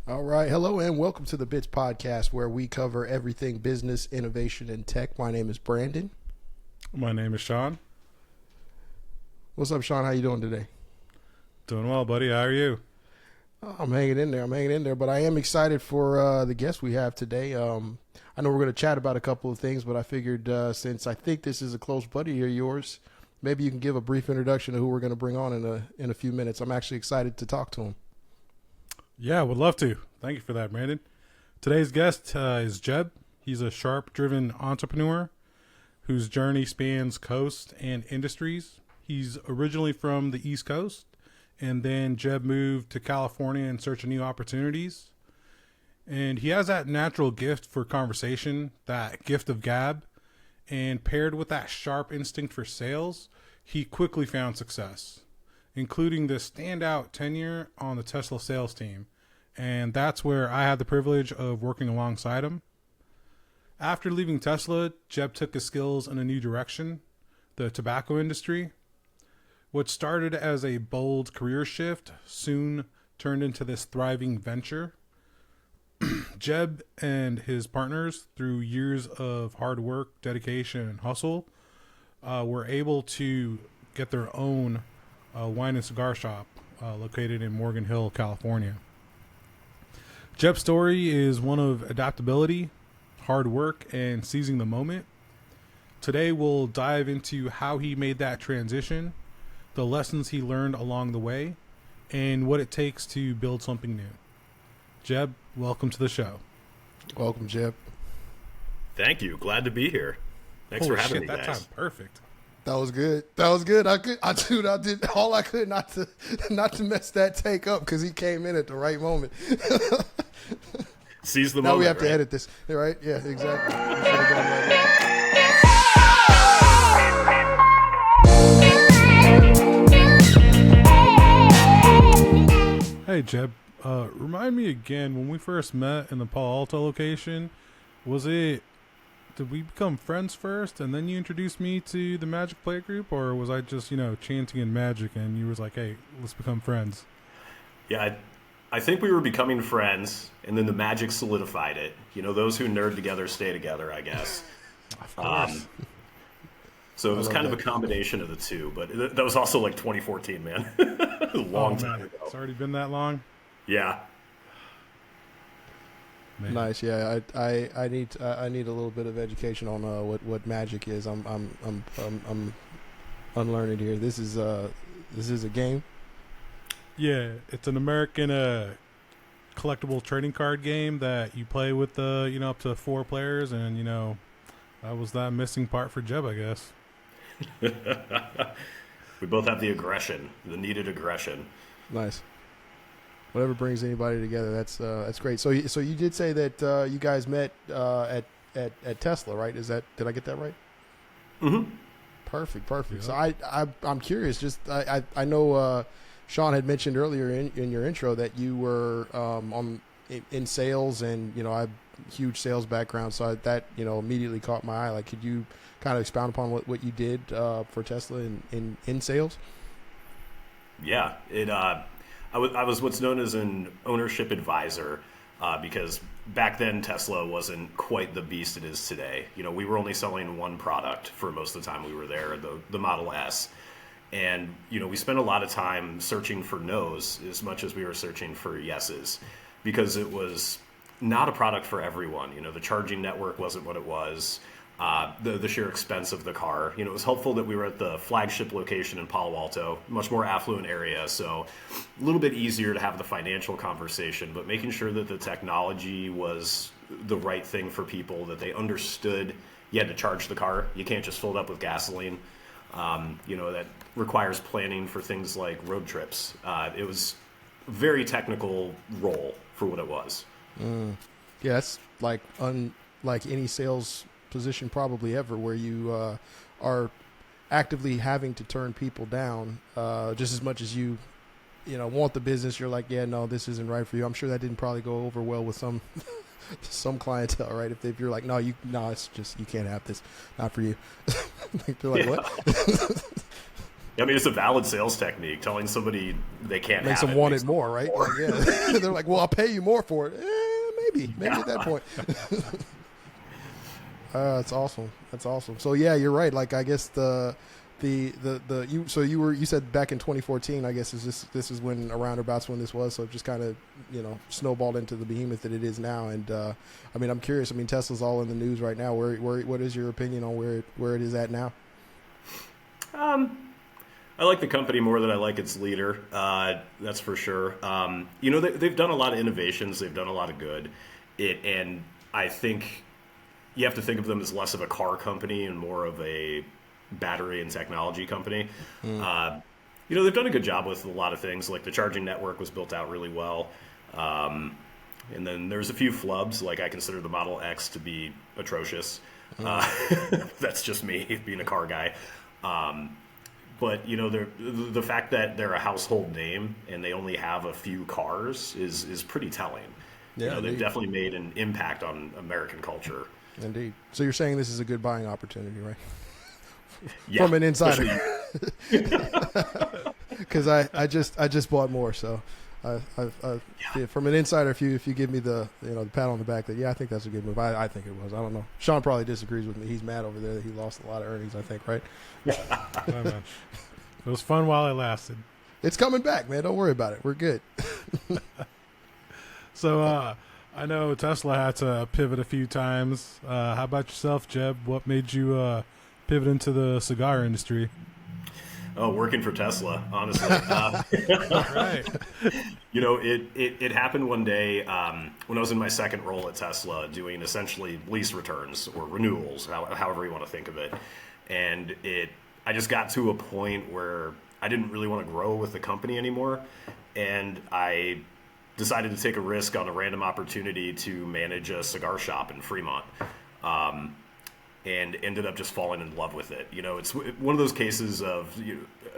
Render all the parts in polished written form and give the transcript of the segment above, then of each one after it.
All right. Hello and welcome to the Bits Podcast, where we cover everything business, innovation, and tech. My name is Brandon. My name is Sean. What's up, Sean? How you doing today? Doing well, buddy. How are you? I'm hanging in there. But I am excited for the guest we have today. I know we're going to chat about a couple of things, but I figured since I think this is a close buddy of yours, maybe you can give a brief introduction to who we're going to bring on in a few minutes. I'm actually excited to talk to him. Yeah, would love to. Thank you for that, Brandon. Today's guest is Jeb. He's a sharp-driven entrepreneur whose journey spans coast and industries. He's originally from the East Coast, and then Jeb moved to California in search of new opportunities. And he has that natural gift for conversation, that gift of gab, and paired with that sharp instinct for sales, he quickly found success, including the standout tenure on the Tesla sales team. And that's where I had the privilege of working alongside him. After leaving Tesla, Jeb took his skills in a new direction, the tobacco industry. What started as a bold career shift soon turned into this thriving venture. Jeb and his partners, through years of hard work, dedication, and hustle, were able to get their own wine and cigar shop located in Morgan Hill, California. Jeb's story is one of adaptability, hard work, and seizing the moment. Today we'll dive into how he made that transition, the lessons he learned along the way, and what it takes to build something new. Jeb, welcome to the show. Welcome, Jeb. Thank you. Glad to be here. Thanks for having me, guys. That time perfect. That was good. I did all I could not to mess that take up because he came in at the right moment. Seize the now moment. We have to right? edit this, right? Yeah, exactly. Hey, Jeb. Remind me again, when we first met in the Palo Alto location, did we become friends first and then you introduced me to the Magic Play Group, or was I just, chanting in Magic and you was like, hey, let's become friends? Yeah, I think we were becoming friends, and then the Magic solidified it. Those who nerd together stay together, I guess. Of course. So it was kind of a combination of the two, but that was also like 2014, man. A long time ago. It's already been that long? Yeah. Man. Nice, yeah. I need a little bit of education on what Magic is. I'm unlearned here. This is a game. Yeah, it's an American collectible trading card game that you play with up to 4 players, and that was that missing part for Jeb, I guess. We both have the aggression, the needed aggression. Nice. Whatever brings anybody together, that's great. So you did say that you guys met at Tesla, right? Did I get that right? Mm-hmm. Perfect. Yeah. So I'm curious. Just I know Sean had mentioned earlier in your intro that you were in sales, and I have huge sales background, so that immediately caught my eye. Like, could you kind of expound upon what you did for Tesla in sales? Yeah, I was what's known as an ownership advisor because back then Tesla wasn't quite the beast it is today. We were only selling one product for most of the time we were there, the Model S. And, we spent a lot of time searching for no's as much as we were searching for yeses, because it was not a product for everyone. The charging network wasn't what it was. The sheer expense of the car. It was helpful that we were at the flagship location in Palo Alto, much more affluent area, so a little bit easier to have the financial conversation, but making sure that the technology was the right thing for people, that they understood you had to charge the car. You can't just fill it up with gasoline. That requires planning for things like road trips. It was a very technical role for what it was. Yeah, that's unlike any sales position probably ever, where you are actively having to turn people down just as much as you want the business. You're like, yeah, no, this isn't right for you. I'm sure that didn't probably go over well with some clientele, right? If you're like, no, it's just, you can't have this, not for you. They're like, what? I mean, it's a valid sales technique. Telling somebody they can't Makes have them it want makes it them more, right? more. Like, yeah. They're like, well, I'll pay you more for it. Maybe at that point. That's awesome. That's awesome. So yeah, you're right. Like, I guess you said back in 2014, I guess this is when around abouts when this was. So it just kind of, snowballed into the behemoth that it is now. And I mean, I'm curious. I mean, Tesla's all in the news right now. What is your opinion on where it is at now? I like the company more than I like its leader. That's for sure. They've done a lot of innovations. They've done a lot of good. And I think you have to think of them as less of a car company and more of a battery and technology company. They've done a good job with a lot of things. Like the charging network was built out really well. And then there's a few flubs. Like I consider the Model X to be atrocious. That's just me being a car guy. But the fact that they're a household name and they only have a few cars is pretty telling. Yeah, they've definitely made an impact on American culture. Indeed. So you're saying this is a good buying opportunity, right? Yeah, from an insider. Because I just bought more, so from an insider, if you give me the the pat on the back that I think that's a good move. I think it was. I don't know. Sean probably disagrees with me. He's mad over there that he lost a lot of earnings. I think, right? It was fun while it lasted. It's coming back, man. Don't worry about it. We're good. So I know Tesla had to pivot a few times. How about yourself, Jeb? What made you pivot into the cigar industry? Oh, working for Tesla, honestly. Right. It happened one day when I was in my second role at Tesla doing essentially lease returns or renewals, however you want to think of it. And I just got to a point where I didn't really want to grow with the company anymore. And I decided to take a risk on a random opportunity to manage a cigar shop in Fremont. And ended up just falling in love with it. It's one of those cases of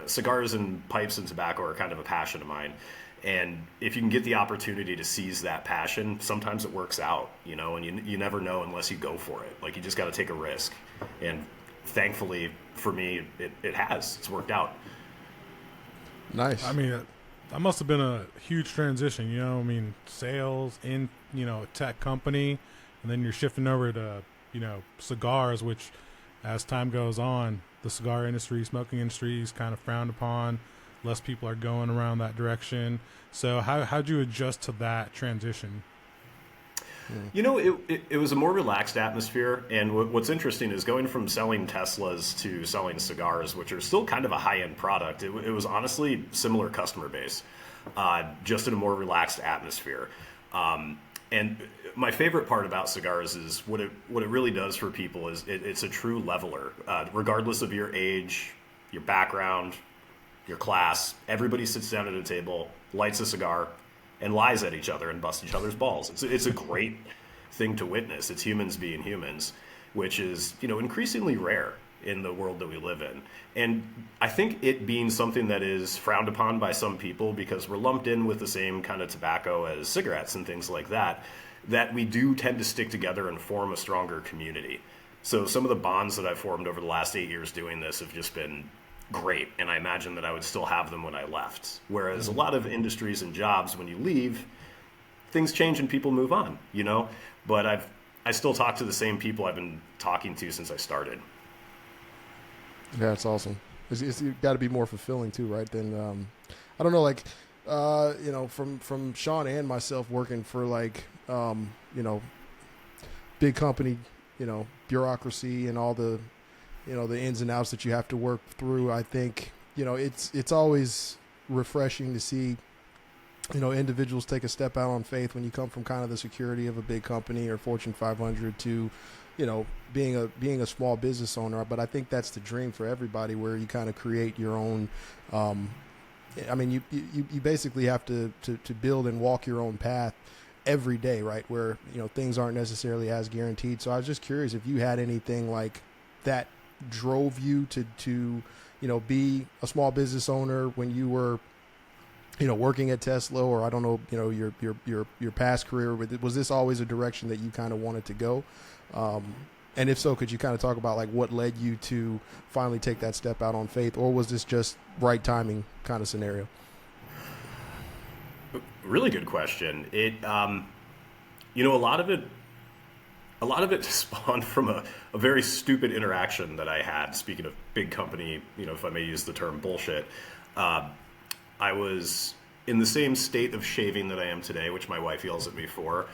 cigars and pipes and tobacco are kind of a passion of mine. And if you can get the opportunity to seize that passion, sometimes it works out, and you never know unless you go for it. Like, you just got to take a risk. And thankfully for me, it has. It's worked out. Nice. I mean, that must have been a huge transition, sales in, a tech company, and then you're shifting over to cigars, which as time goes on, the cigar industry, smoking industry is kind of frowned upon. Less people are going around that direction. So how'd you adjust to that transition? It was a more relaxed atmosphere. And what's interesting is going from selling Teslas to selling cigars, which are still kind of a high-end product. It was honestly similar customer base, just in a more relaxed atmosphere. And my favorite part about cigars is what it really does for people is it's a true leveler, regardless of your age, your background, your class. Everybody sits down at a table, lights a cigar, and lies at each other and busts each other's balls. It's a great thing to witness. It's humans being humans, which is increasingly rare in the world that we live in. And I think it being something that is frowned upon by some people because we're lumped in with the same kind of tobacco as cigarettes and things like that we do tend to stick together and form a stronger community. So some of the bonds that I've formed over the last 8 years doing this have just been great. And I imagine that I would still have them when I left. Whereas a lot of industries and jobs, when you leave, things change and people move on, But I still talk to the same people I've been talking to since I started. Yeah, it's awesome. It's got to be more fulfilling too, right? Than I don't know, like from Sean and myself working for big company, bureaucracy and all the the ins and outs that you have to work through. I think it's always refreshing to see individuals take a step out on faith when you come from kind of the security of a big company or Fortune 500 to being a small business owner. But I think that's the dream for everybody, where you kind of create your own. You basically have to build and walk your own path every day, right? Where things aren't necessarily as guaranteed. So I was just curious if you had anything like that drove you to be a small business owner when you were working at Tesla, or I don't know, your past career. Was this always a direction that you kind of wanted to go? And if so, could you kind of talk about like what led you to finally take that step out on faith, or was this just right timing kind of scenario? Really good question. It, a lot of it spawned from a very stupid interaction that I had. Speaking of big company, if I may use the term bullshit, I was in the same state of shaving that I am today, which my wife yells at me for,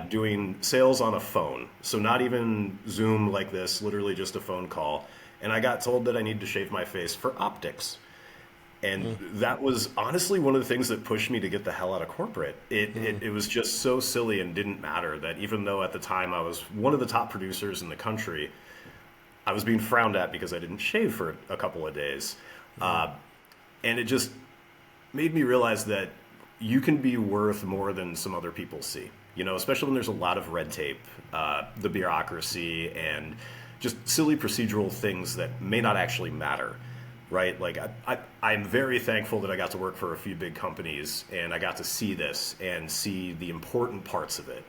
doing sales on a phone. So not even Zoom like this, literally just a phone call. And I got told that I need to shave my face for optics. And that was honestly one of the things that pushed me to get the hell out of corporate. It was just so silly and didn't matter that even though at the time I was one of the top producers in the country, I was being frowned at because I didn't shave for a couple of days. And it just made me realize that you can be worth more than some other people see, especially when there's a lot of red tape, the bureaucracy, and just silly procedural things that may not actually matter. Right? Like I'm very thankful that I got to work for a few big companies and I got to see this and see the important parts of it.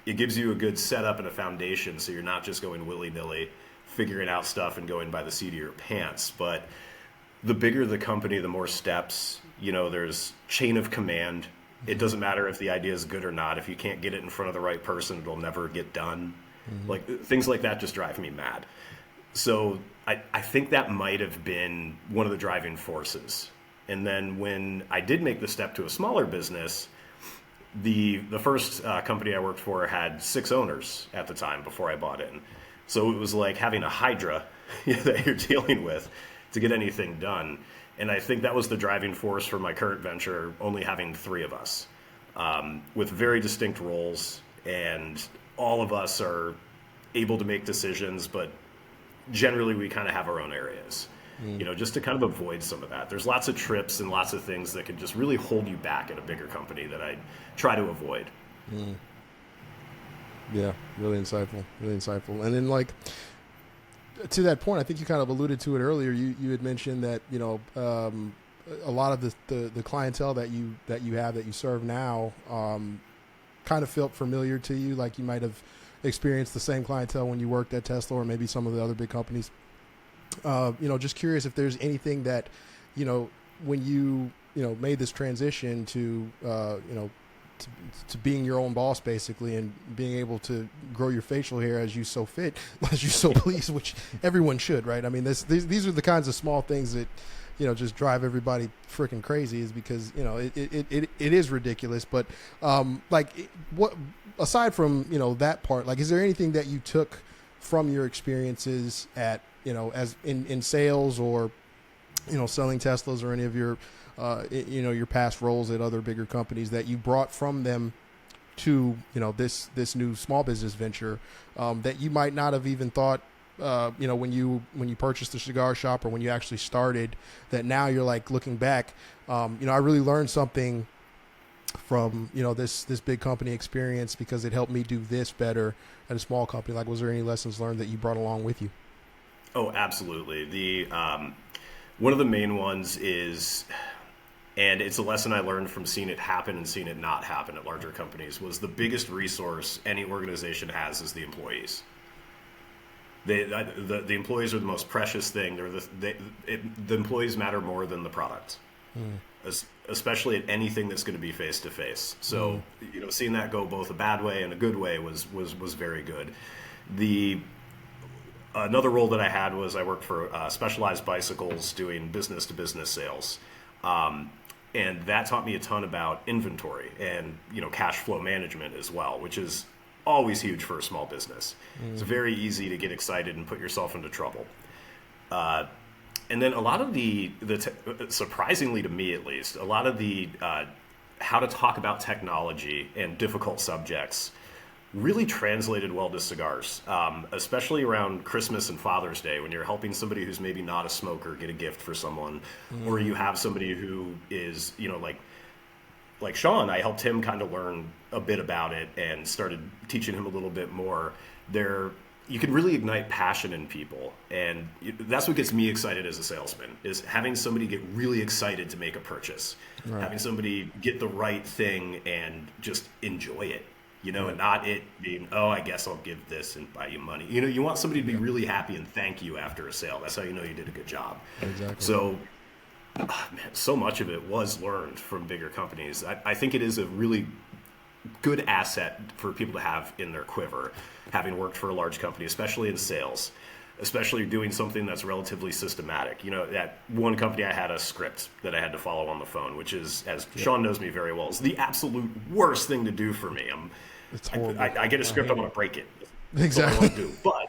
It gives you a good setup and a foundation so you're not just going willy-nilly, figuring out stuff and going by the seat of your pants. But the bigger the company, the more steps, there's chain of command. It doesn't matter if the idea is good or not. If you can't get it in front of the right person, it'll never get done. Like things like that just drive me mad. So I think that might have been one of the driving forces. And then when I did make the step to a smaller business, the first company I worked for had 6 owners at the time before I bought in. So it was like having a hydra that you're dealing with to get anything done. And I think that was the driving force for my current venture, only having 3 of us with very distinct roles. And all of us are able to make decisions, but generally we kind of have our own areas, just to kind of avoid some of that. There's lots of trips and lots of things that can just really hold you back at a bigger company that I try to avoid. Yeah, really insightful. And then like to that point, I think you kind of alluded to it earlier. You had mentioned that, a lot of the clientele that you have, that you serve now, kind of felt familiar to you, like you might have experienced the same clientele when you worked at Tesla or maybe some of the other big companies. Just curious if there's anything that, when you made this transition to, to being your own boss basically and being able to grow your facial hair as you so please, which everyone should, right? I mean, these are the kinds of small things that, just drive everybody freaking crazy, is because, it is ridiculous. But what, aside from, that part, like, is there anything that you took from your experiences at, as in sales or, selling Teslas or any of your, your past roles at other bigger companies that you brought from them to, this new small business venture, that you might not have even thought, when you purchased the cigar shop or when you actually started, that now you're like looking back, I really learned something from, this big company experience because it helped me do this better at a small company. Like, was there any lessons learned that you brought along with you? Oh, absolutely. The, one of the main ones is, and it's a lesson I learned from seeing it happen and seeing it not happen at larger companies, was the biggest resource any organization has is the employees. The employees are the most precious thing. The employees matter more than the product, especially at anything that's going to be face to face. So seeing that go both a bad way and a good way was very good. Another role that I had was I worked for Specialized Bicycles doing business to business sales, and that taught me a ton about inventory and cash flow management as well, which is always huge for a small business. It's very easy to get excited and put yourself into trouble. And then a lot of surprisingly to me at least, a lot of the how to talk about technology and difficult subjects really translated well to cigars, especially around Christmas and Father's Day when you're helping somebody who's maybe not a smoker get a gift for someone, or you have somebody who is, like Sean, I helped him kind of learn a bit about it and started teaching him a little bit more. You can really ignite passion in people, and that's what gets me excited as a salesman, is having somebody get really excited to make a purchase, having somebody get the right thing and just enjoy it. and not it being, oh, I guess I'll give this and buy you money. You want somebody to be really happy and thank you after a sale. That's how you know you did a good job. Exactly. So, man, so much of it was learned from bigger companies. I think it is a really good asset for people to have in their quiver, having worked for a large company, especially in sales, especially doing something that's relatively systematic. At one company, I had a script that I had to follow on the phone, which is, as Sean knows me very well, is the absolute worst thing to do for me. It's horrible. I get a script, I'm going to break it. Exactly. That's what I want to do.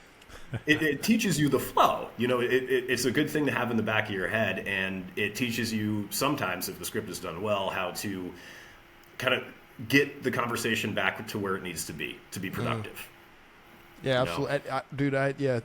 But it teaches you the flow. It's a good thing to have in the back of your head, and it teaches you sometimes, if the script is done well, how to kind of get the conversation back to where it needs to be productive. Yeah, absolutely, dude.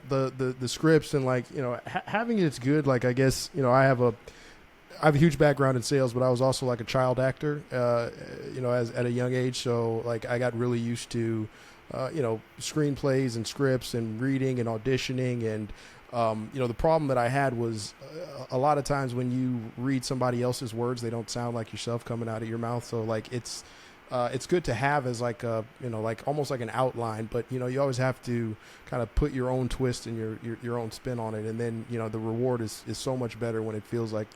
The scripts and having it's good. Like, I guess I have a huge background in sales, but I was also like a child actor, as at a young age. So like I got really used to, screenplays and scripts and reading and auditioning. And, the problem that I had was a lot of times when you read somebody else's words, they don't sound like yourself coming out of your mouth. So like it's good to have as like a, like almost like an outline, but you always have to kind of put your own twist and your own spin on it. And then, the reward is so much better when it feels like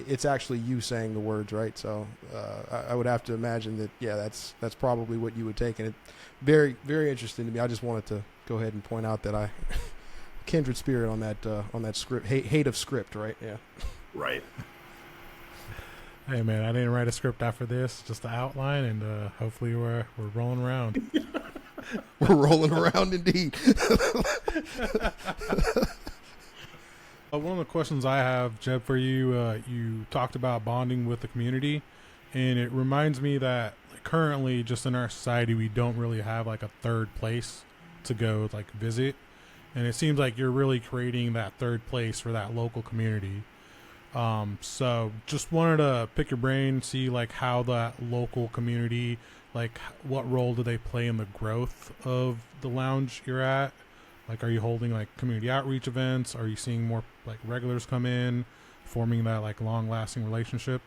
it's actually you saying the words, right? So I would have to imagine that, that's probably what you would take. And it very, very interesting to me. I just wanted to go ahead and point out that I kindred spirit on that script, hate of script, right? Yeah. Right. Hey man, I didn't write a script after this, just the outline, and hopefully we're rolling around. We're rolling around indeed. One of the questions I have, Jeb, for you, you talked about bonding with the community, and it reminds me that currently, just in our society, we don't really have like a third place to go visit, and it seems like you're really creating that third place for that local community. So just wanted to pick your brain, see how that local community, what role do they play in the growth of the lounge you're at? Are you holding community outreach events? Are you seeing more regulars come in, forming that long lasting relationship?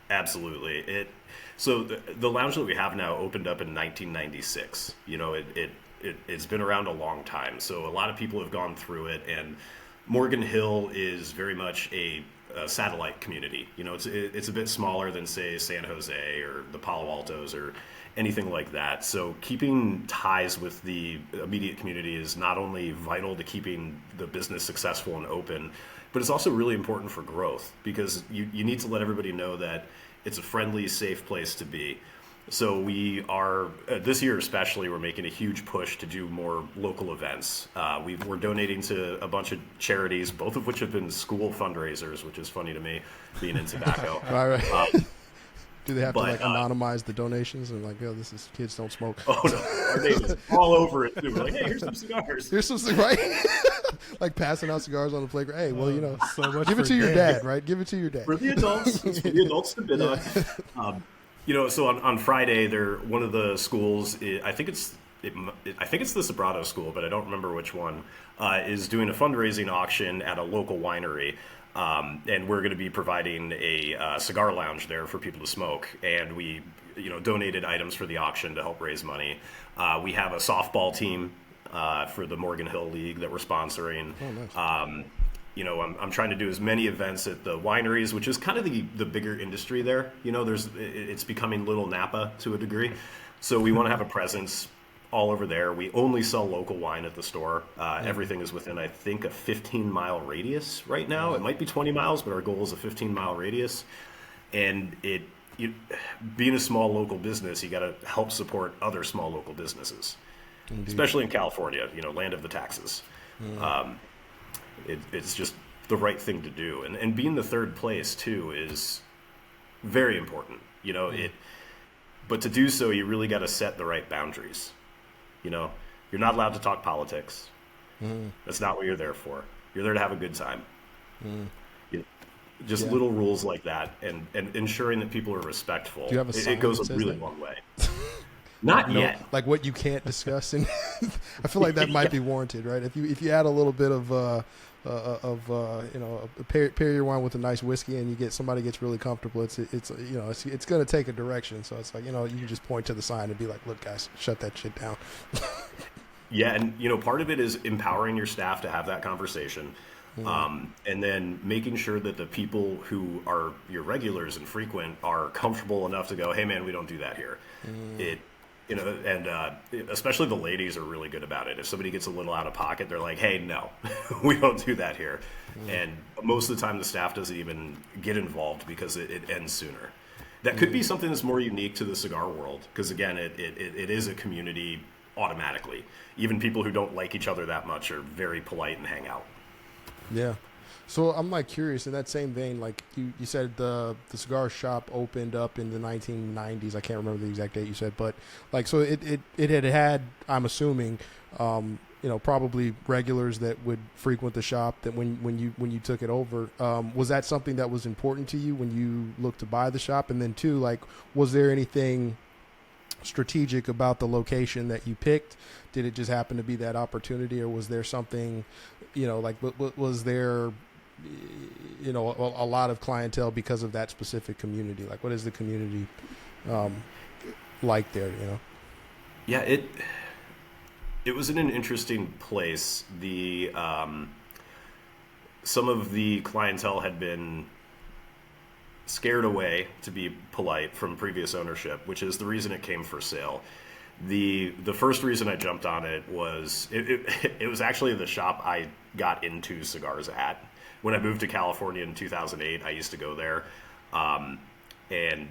Absolutely. So the lounge that we have now opened up in 1996. It's been around a long time. So a lot of people have gone through it, and Morgan Hill is very much a satellite community. It's a bit smaller than, say, San Jose or the Palo Altos or anything like that. So keeping ties with the immediate community is not only vital to keeping the business successful and open, but it's also really important for growth, because you need to let everybody know that it's a friendly, safe place to be. So we are, this year especially, we're making a huge push to do more local events. We're donating to a bunch of charities, both of which have been school fundraisers, which is funny to me, being in tobacco. Right. Do they have to anonymize the donations and this is kids don't smoke? Oh no, our name is all over it too. We're hey, here's some cigars. Here's some cigars, right? Passing out cigars on the playground. Hey, well, so give it to your dad, right? Give it to your dad. For the adults, it's for the adults to bid on. So on Friday, one of the schools, I think it's the Sobrato school, but I don't remember which one, is doing a fundraising auction at a local winery. And we're going to be providing a cigar lounge there for people to smoke. And we, donated items for the auction to help raise money. We have a softball team for the Morgan Hill League that we're sponsoring. Oh, nice. I'm trying to do as many events at the wineries, which is kind of the bigger industry there. It's becoming Little Napa to a degree. So we want to have a presence all over there. We only sell local wine at the store. Everything is within, I think, a 15-mile radius right now. It might be 20 miles, but our goal is a 15-mile radius. And being a small local business, you got to help support other small local businesses, Indeed. Especially in California, land of the taxes. It's just the right thing to do. And being the third place, too, is very important. But to do so, you really got to set the right boundaries. You're not allowed to talk politics. That's not what you're there for. You're there to have a good time. Little rules like that, and ensuring that people are respectful. Do you have a sign it goes that a says really that? long way. Not yet. Like what you can't discuss, and I feel like that might be warranted, right? If you add a little bit of pair your wine with a nice whiskey, and somebody gets really comfortable, it's going to take a direction. So it's like, you can just point to the sign and be like, look, guys, shut that shit down. Yeah, and part of it is empowering your staff to have that conversation. And then making sure that the people who are your regulars and frequent are comfortable enough to go, hey man, we don't do that here. Especially the ladies are really good about it. If somebody gets a little out of pocket, they're like, hey, no, we don't do that here. And most of the time the staff doesn't even get involved because it ends sooner. That could be something that's more unique to the cigar world, because again, it is a community automatically. Even people who don't like each other that much are very polite and hang out. Yeah. So I'm like curious in that same vein, like you said the cigar shop opened up in the 1990s. I can't remember the exact date you said, but like, so it had, I'm assuming, probably regulars that would frequent the shop that when you took it over, was that something that was important to you when you looked to buy the shop? And then two, like, was there anything strategic about the location that you picked? Did it just happen to be that opportunity, or was there something, like was there, a lot of clientele because of that specific community? Like, what is the community like there? Yeah, it was in an interesting place. The some of the clientele had been scared away, to be polite, from previous ownership, which is the reason it came for sale. The first reason I jumped on it was it was actually the shop I got into cigars at. When I moved to California in 2008, I used to go there and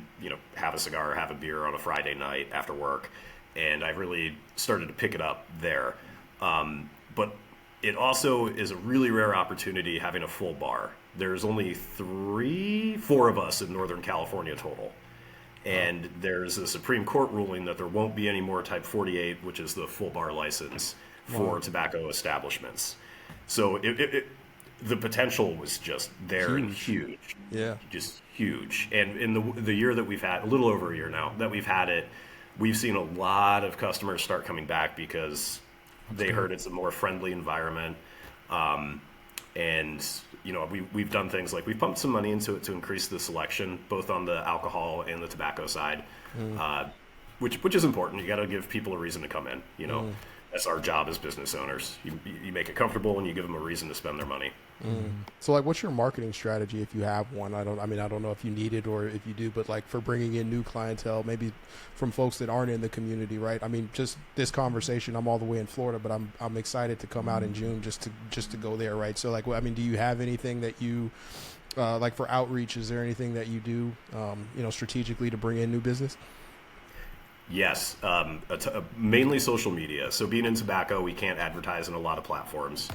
have a cigar, have a beer on a Friday night after work, and I really started to pick it up there. But it also is a really rare opportunity having a full bar. There's only 4 of us in Northern California total. And there's a Supreme Court ruling that there won't be any more Type 48, which is the full bar license for tobacco establishments. So the potential was just there and huge. Yeah. Just huge. And in the year that we've had, a little over a year now, that we've had it, we've seen a lot of customers start coming back because they heard it's a more friendly environment. And we've done things like we've pumped some money into it to increase the selection, both on the alcohol and the tobacco side, which is important. You got to give people a reason to come in. That's our job as business owners. You make it comfortable and you give them a reason to spend their money. So like, what's your marketing strategy if you have one? I don't know if you need it or if you do, but like for bringing in new clientele, maybe from folks that aren't in the community, right? I mean, just this conversation, I'm all the way in Florida, but I'm excited to come out in June just to go there, right? So like, do you have anything that you like for outreach? Is there anything that you do, strategically to bring in new business? Yes, mainly social media. So being in tobacco, we can't advertise in a lot of platforms.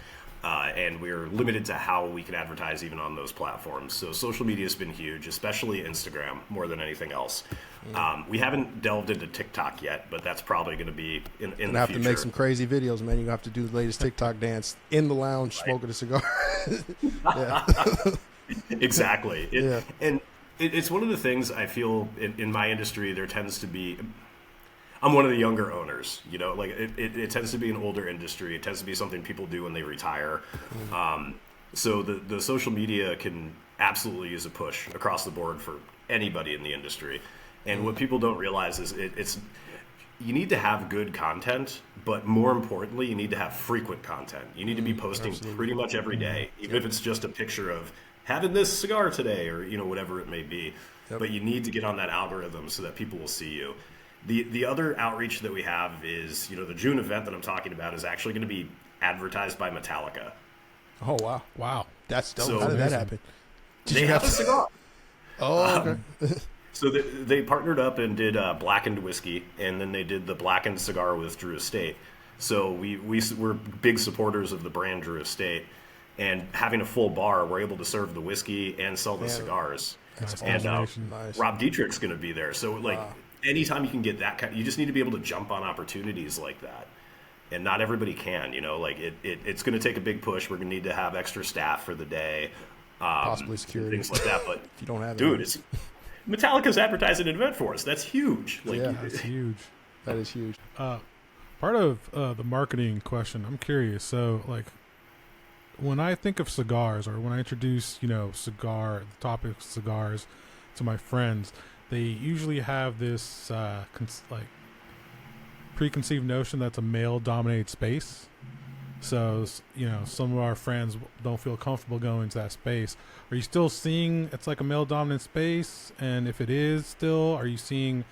And we're limited to how we can advertise even on those platforms. So social media has been huge, especially Instagram, more than anything else. We haven't delved into TikTok yet, but that's probably going to be in the future. You have to make some crazy videos, man. You have to do the latest TikTok dance in the lounge, smoking a cigar. Exactly. And it's one of the things I feel in my industry, there tends to be... I'm one of the younger owners, like it tends to be an older industry. It tends to be something people do when they retire. So the social media can absolutely use a push across the board for anybody in the industry. And what people don't realize is it's you need to have good content, but more importantly, you need to have frequent content. You need to be posting pretty much every day, even if it's just a picture of having this cigar today or whatever it may be. But you need to get on that algorithm so that people will see you. The other outreach that we have is, the June event that I'm talking about is actually going to be advertised by Metallica. Oh, wow. Wow. That's dope. So how did that happen? They have a cigar. Oh, okay. So they partnered up and did blackened whiskey, and then they did the blackened cigar with Drew Estate. So we're big supporters of the brand Drew Estate, and having a full bar, we're able to serve the whiskey and sell the cigars. That's and awesome. Nice. Rob Dietrich's going to be there. So anytime you can get that kind, you just need to be able to jump on opportunities like that. And not everybody can, it's going to take a big push. We're going to need to have extra staff for the day. Possibly security. Things like that. But if you don't have Metallica's advertising an event for us. That's huge. That's huge. That is huge. Part of the marketing question, I'm curious. So, like, when I think of cigars, or when I introduce, the topic of cigars to my friends, they usually have this preconceived notion that's a male-dominated space. So, some of our friends don't feel comfortable going to that space. Are you still seeing it's like a male-dominant space? And if it is still, are you seeing,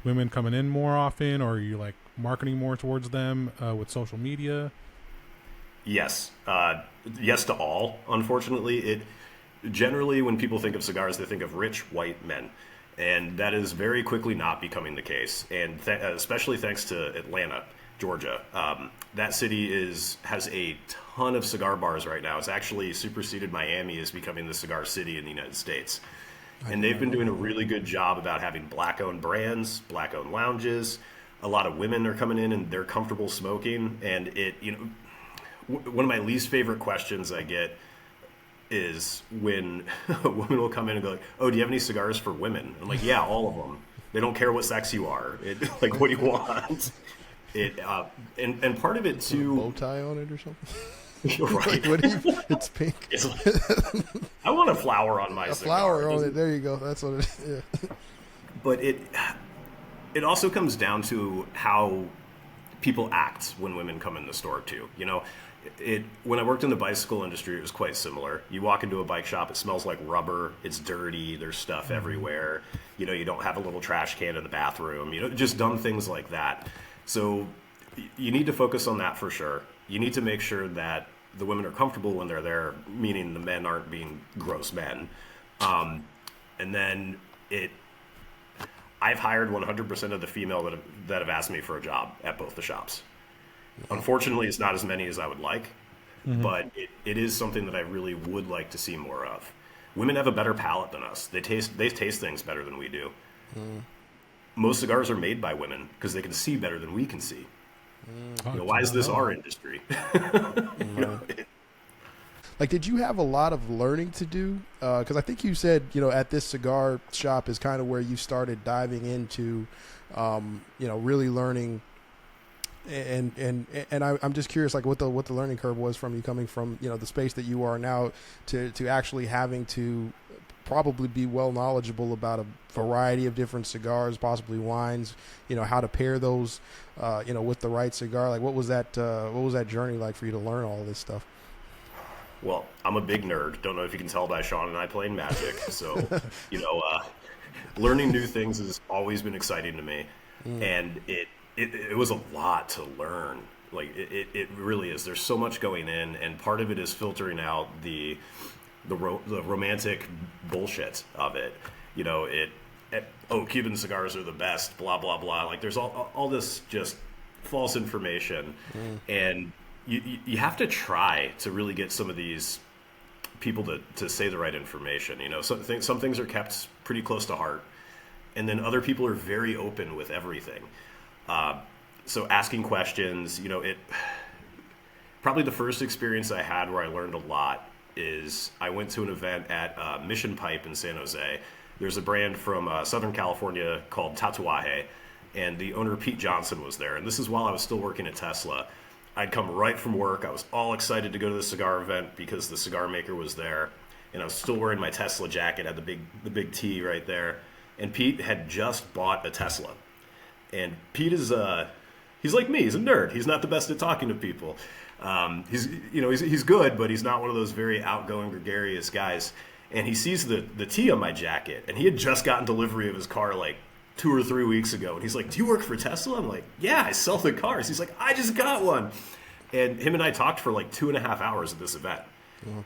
women coming in more often, or are you like marketing more towards them with social media? Yes. Yes to all. Unfortunately, generally when people think of cigars, they think of rich white men. And that is very quickly not becoming the case. And especially thanks to Atlanta, Georgia. That city has a ton of cigar bars right now. It's actually superseded Miami as becoming the cigar city in the United States. And they've been doing a really good job about having black-owned brands, black-owned lounges. A lot of women are coming in and they're comfortable smoking. And one of my least favorite questions I get is when a woman will come in and go, "Oh, do you have any cigars for women?" I'm like, "Yeah, all of them. They don't care what sex you are. Like, what do you want?" And part of it too. Bow tie on it or something. You're right. Like, it's pink. I want a flower on my cigar. Flower on it. There you go. That's what it is. Yeah. But it also comes down to how people act when women come in the store too. When I worked in the bicycle industry, it was quite similar. You walk into a bike shop, it smells like rubber, it's dirty, there's stuff everywhere. You don't have a little trash can in the bathroom, just dumb things like that. So you need to focus on that for sure. You need to make sure that the women are comfortable when they're there, meaning the men aren't being gross men. And then I've hired 100% of the female that have asked me for a job at both the shops. Unfortunately, it's not as many as I would like, but it is something that I really would like to see more of. Women have a better palate than us. They taste things better than we do. Most cigars are made by women because they can see better than we can see. Why is this our industry? Like, did you have a lot of learning to do? Because I think you said, at this cigar shop is kind of where you started diving into, really learning. And I'm just curious, like, what the learning curve was from you coming from, the space that you are now to actually having to probably be well knowledgeable about a variety of different cigars, possibly wines, how to pair those, with the right cigar. Like, what was that journey like for you to learn all this stuff? Well, I'm a big nerd. Don't know if you can tell by Sean and I playing Magic. So, learning new things has always been exciting to me. And it was a lot to learn. Like, it really is. There's so much going in, and part of it is filtering out the romantic bullshit of it. Cuban cigars are the best, blah, blah, blah. Like, there's all this just false information. And you have to try to really get some of these people to say the right information. Some things are kept pretty close to heart. And then other people are very open with everything. So asking questions, probably the first experience I had where I learned a lot is I went to an event at Mission Pipe in San Jose. There's a brand from Southern California called Tatuaje, and the owner, Pete Johnson, was there. And this is while I was still working at Tesla. I'd come right from work. I was all excited to go to the cigar event because the cigar maker was there. And I was still wearing my Tesla jacket, had the big T right there. And Pete had just bought a Tesla. And Pete is he's like me. He's a nerd. He's not the best at talking to people. He's good, but he's not one of those very outgoing, gregarious guys. And he sees the T on my jacket, and he had just gotten delivery of his car like 2 or 3 weeks ago. And he's like, "Do you work for Tesla?" I'm like, "Yeah, I sell the cars." He's like, "I just got one." And him and I talked for like 2.5 hours at this event. Yeah.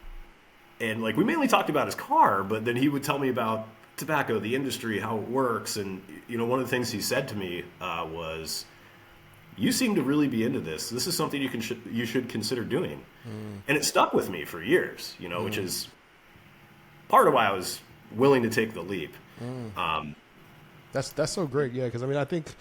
And like, we mainly talked about his car, but then he would tell me about tobacco, the industry, how it works. And one of the things he said to me was, "You seem to really be into this. This is something you should consider doing." And it stuck with me for years, which is part of why I was willing to take the leap. That's so great. Yeah. Cause I mean, I think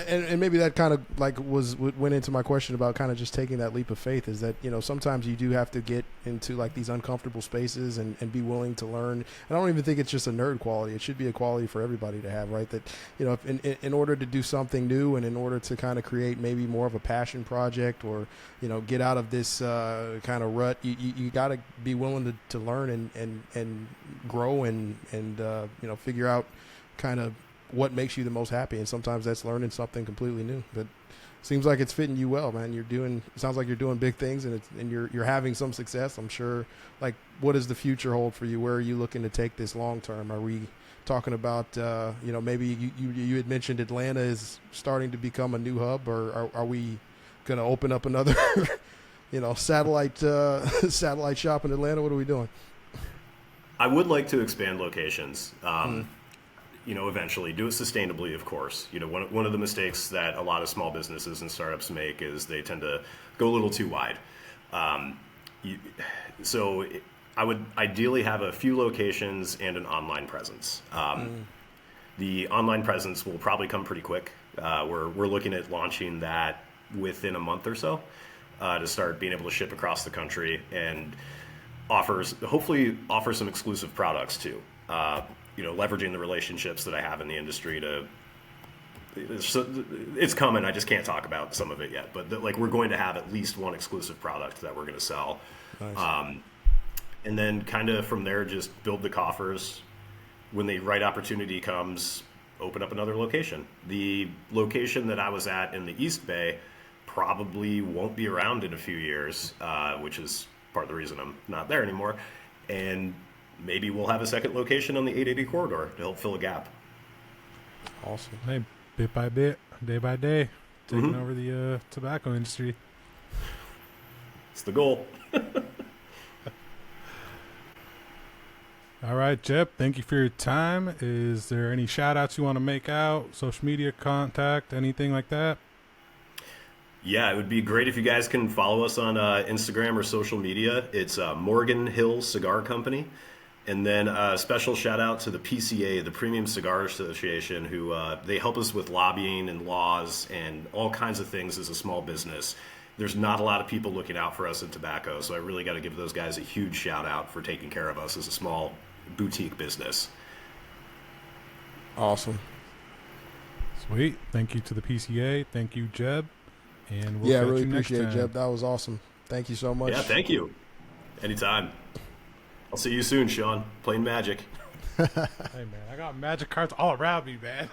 and maybe that kind of like went into my question about kind of just taking that leap of faith, is that, you know, sometimes you do have to get into like these uncomfortable spaces and be willing to learn. And I don't even think it's just a nerd quality. It should be a quality for everybody to have, right? That, you know, in order to do something new and in order to kind of create maybe more of a passion project, or, you know, get out of this kind of rut, you got to be willing to learn and grow and you know, figure out kind of what makes you the most happy. And sometimes that's learning something completely new. But seems like it's fitting you well, man. Sounds like you're doing big things, and you're having some success, I'm sure. Like, what does the future hold for you? Where are you looking to take this long term? Are we talking about, you know, maybe you had mentioned Atlanta is starting to become a new hub, or are we going to open up another, you know, satellite shop in Atlanta? What are we doing? I would like to expand locations. You know, eventually do it sustainably, of course. You know, one of the mistakes that a lot of small businesses and startups make is they tend to go a little too wide. So I would ideally have a few locations and an online presence. The online presence will probably come pretty quick. We're looking at launching that within a month or so, to start being able to ship across the country, and hopefully offer some exclusive products too. You know, leveraging the relationships that I have in the industry it's coming. I just can't talk about some of it yet, but like, we're going to have at least one exclusive product that we're going to sell. Nice. And then kind of from there, just build the coffers. When the right opportunity comes, open up another location. The location that I was at in the East Bay probably won't be around in a few years, which is part of the reason I'm not there anymore. And maybe we'll have a second location on the 880 corridor to help fill a gap. Awesome. Hey, bit by bit, day by day, taking over the tobacco industry. It's the goal. All right, Jeb, thank you for your time. Is there any shout outs you want to make out, social media contact, anything like that? Yeah, it would be great if you guys can follow us on Instagram or social media. It's Morgan Hill Cigar Company. And then a special shout out to the PCA, the Premium Cigar Association, who they help us with lobbying and laws and all kinds of things as a small business. There's not a lot of people looking out for us in tobacco, so I really got to give those guys a huge shout out for taking care of us as a small boutique business. Awesome. Sweet. Thank you to the PCA. Thank you, Jeb. And we'll yeah, catch really you next appreciate it, time. Jeb. That was awesome. Thank you so much. Yeah, thank you. Anytime. I'll see you soon, Sean. Playing Magic. Hey, man, I got magic cards all around me, man.